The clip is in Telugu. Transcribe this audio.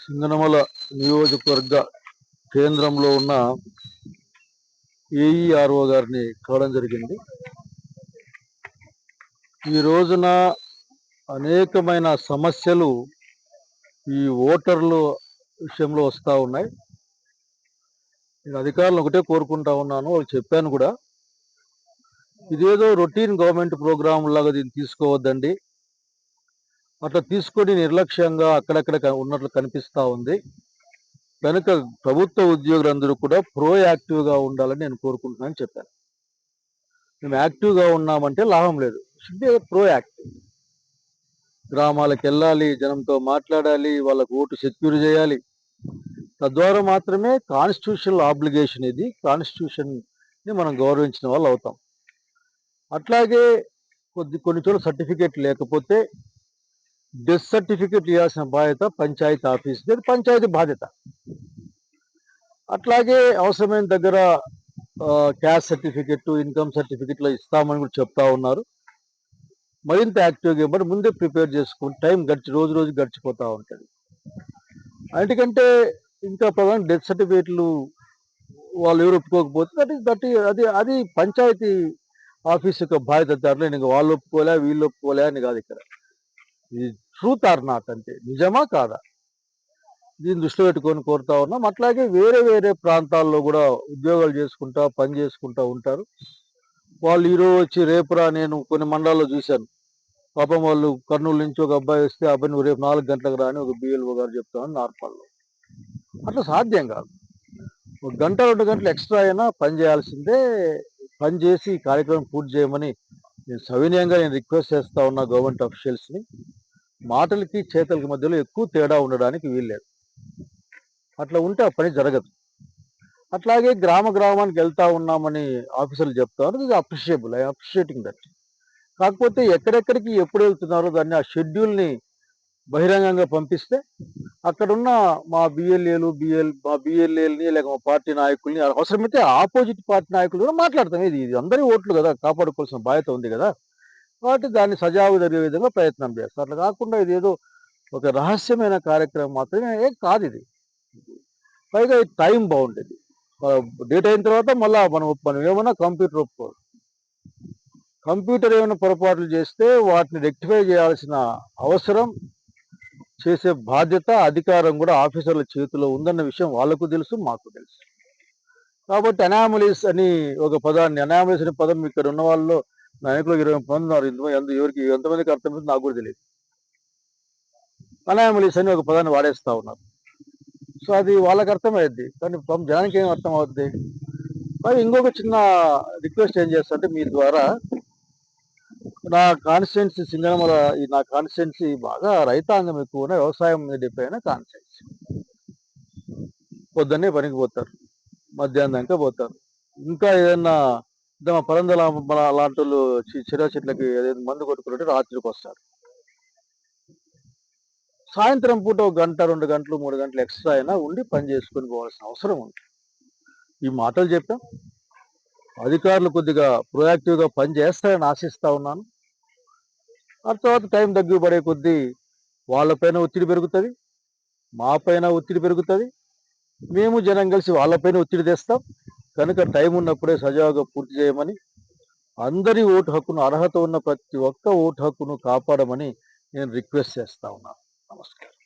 సింగనమల నియోజకవర్గ కేంద్రంలో ఉన్న ఏఈఆర్ఓ గారిని కలవడం జరిగింది. ఈ రోజున అనేకమైన సమస్యలు ఈ ఓటర్లు విషయంలో వస్తూ ఉన్నాయి. నేను అధికారులను ఒకటే కోరుకుంటా ఉన్నాను, వాళ్ళు చెప్పాను కూడా, ఇదేదో రొటీన్ గవర్నమెంట్ ప్రోగ్రామ్ లాగా దీన్ని తీసుకోవద్దండి. అట్లా తీసుకొని నిర్లక్ష్యంగా అక్కడక్కడ ఉన్నట్లు కనిపిస్తూ ఉంది. కనుక ప్రభుత్వ ఉద్యోగులందరూ కూడా ప్రోయాక్టివ్గా ఉండాలని నేను కోరుకుంటున్నానని చెప్పాను. మేము యాక్టివ్గా ఉన్నామంటే లాభం లేదు, షుడ్ బి ప్రోయాక్టివ్. గ్రామాలకు వెళ్ళాలి, జనంతో మాట్లాడాలి, వాళ్ళకు ఓటు సెక్యూర్ చేయాలి. తద్వారా మాత్రమే కాన్స్టిట్యూషనల్ ఆబ్లిగేషన్, ఇది కాన్స్టిట్యూషన్ని మనం గౌరవించిన వాళ్ళు అవుతాం. అట్లాగే కొన్ని చోట్ల సర్టిఫికేట్ లేకపోతే డెత్ సర్టిఫికేట్ ఇవ్వాల్సిన బాధ్యత పంచాయతీ ఆఫీస్, ఇది పంచాయతీ బాధ్యత. అట్లాగే అవసరమైన దగ్గర క్యాస్ట్ సర్టిఫికెట్, ఇన్కమ్ సర్టిఫికెట్లో ఇస్తామని కూడా చెప్తా ఉన్నారు. మరింత యాక్టివ్గా ఇవ్వబడి ముందే ప్రిపేర్ చేసుకుని టైం రోజు రోజు గడిచిపోతూ ఉంటుంది. అన్నిటికంటే ఇంకా ప్రధాన డెత్ సర్టిఫికేట్లు వాళ్ళు ఎవరు ఒప్పుకోకపోతే అది పంచాయతీ ఆఫీస్ యొక్క బాధ్యత. దాంట్లో ఇంకా వాళ్ళు ఒప్పుకోలే వీళ్ళు ఒప్పుకోలే అని కాదు. ఇక్కడ ఇది ట్రూత్ ఆర్ నాట్, అంటే నిజమా కాదా, దీన్ని దృష్టిలో పెట్టుకొని కోరుతా ఉన్నాం. అట్లాగే వేరే వేరే ప్రాంతాల్లో కూడా ఉద్యోగాలు చేసుకుంటా పని చేసుకుంటా ఉంటారు వాళ్ళు. ఈరోజు వచ్చి రేపురా, నేను కొన్ని మండలాల్లో చూశాను, పాపం వాళ్ళు కర్నూలు నుంచి ఒక అబ్బాయి వస్తే ఆ అబ్బాయి నువ్వు రేపు 4 గంటలకు రాని ఒక బిఎల్ఓ గారు చెప్తామని నార్పాల్లో. అట్లా సాధ్యం కాదు. 1 గంట 2 గంటలు ఎక్స్ట్రా అయినా పని చేయాల్సిందే. పని చేసి ఈ కార్యక్రమం పూర్తి చేయమని నేను సవినయంగా రిక్వెస్ట్ చేస్తా ఉన్నా గవర్నమెంట్ అఫీషియల్స్ని. మాటలకి చేతలకి మధ్యలో ఎక్కువ తేడా ఉండడానికి వీల్లేదు. అట్లా ఉంటే ఆ పని జరగదు. అట్లాగే గ్రామానికి వెళ్తా ఉన్నామని ఆఫీసర్లు చెప్తారు, ఇది అప్రిషియబుల్, ఐ అప్రిషియేటింగ్ దట్. కాకపోతే ఎక్కడెక్కడికి ఎప్పుడు వెళ్తున్నారో దాన్ని ఆ షెడ్యూల్ని బహిరంగంగా పంపిస్తే అక్కడున్న మా బిఎల్ఏలని లేక మా పార్టీ నాయకుల్ని, అవసరమైతే ఆపోజిట్ పార్టీ నాయకులు కూడా మాట్లాడతాం. ఇది అందరి ఓట్లు కదా, కాపాడుకోవాల్సిన బాధ్యత ఉంది కదా. కాబట్టి దాన్ని సజావు జరిగే విధంగా ప్రయత్నం చేస్తాం. అట్లా కాకుండా ఇది ఏదో ఒక రహస్యమైన కార్యక్రమం మాత్రమే కాదు ఇది. పైగా టైం బాగుండేది, డేట్ అయిన తర్వాత మళ్ళీ మనం ఏమన్నా కంప్యూటర్ ఒప్పుకోవాలి. కంప్యూటర్ ఏమైనా పొరపాట్లు చేస్తే వాటిని రెక్టిఫై చేయాల్సిన అవసరం, చేసే బాధ్యత, అధికారం కూడా ఆఫీసర్ల చేతిలో ఉందన్న విషయం వాళ్ళకు తెలుసు, మాకు తెలుసు. కాబట్టి అనామలీస్ అని ఒక పదాన్ని, అనామలీస్ అనే పదం ఇక్కడ ఉన్న వాళ్ళలో నాయకులు 20 మంది ఉన్నారు, ఎవరికి ఎంతమందికి అర్థమైంది నాకు కూడా తెలియదు. అనామలీస్ అని ఒక పదాన్ని వాడేస్తా ఉన్నారు. సో అది వాళ్ళకి అర్థమైద్ది, కానీ జనానికి ఏం అర్థం అవుద్ది. మరి ఇంకొక చిన్న రిక్వెస్ట్ ఏం చేస్తారంటే, మీ ద్వారా నా కాన్స్టిట్యున్సీ సింగనమల, నా కాన్స్టిట్యున్సీ బాగా రైతాంగం ఎక్కువ వ్యవసాయం మీద డిపెండ్ అయిన కాన్స్టిట్యున్సీ. పొద్దున్నే పనికి పోతారు, మధ్యాహ్నం దాకా పోతారు. ఇంకా ఏదన్నా పరందల అలాంటి వాళ్ళు చిరా చెట్లకి ఏదైనా మందు కొట్టుకుంటే రాత్రికి వస్తారు. సాయంత్రం పూట 1 గంట 2 గంటలు 3 గంటలు ఎక్స్ట్రా అయినా ఉండి పని చేసుకొని పోవాల్సిన అవసరం ఉంది. ఈ మాటలు చెప్పాం, అధికారులు కొద్దిగా ప్రొయాక్టివ్గా పని చేస్తారని ఆశిస్తా ఉన్నాను. ఆ తర్వాత టైం దగ్గర కొద్దీ వాళ్ళపైన ఒత్తిడి పెరుగుతుంది, మా పైన ఒత్తిడి పెరుగుతుంది, మేము జనం కలిసి వాళ్ళపైన ఒత్తిడి తెస్తాం. కనుక టైం ఉన్నప్పుడే సజావుగా పూర్తి చేయమని, అందరి ఓటు హక్కును, అర్హత ఉన్న ప్రతి ఒక్క ఓటు హక్కును కాపాడమని నేను రిక్వెస్ట్ చేస్తా ఉన్నాను. నమస్కారం.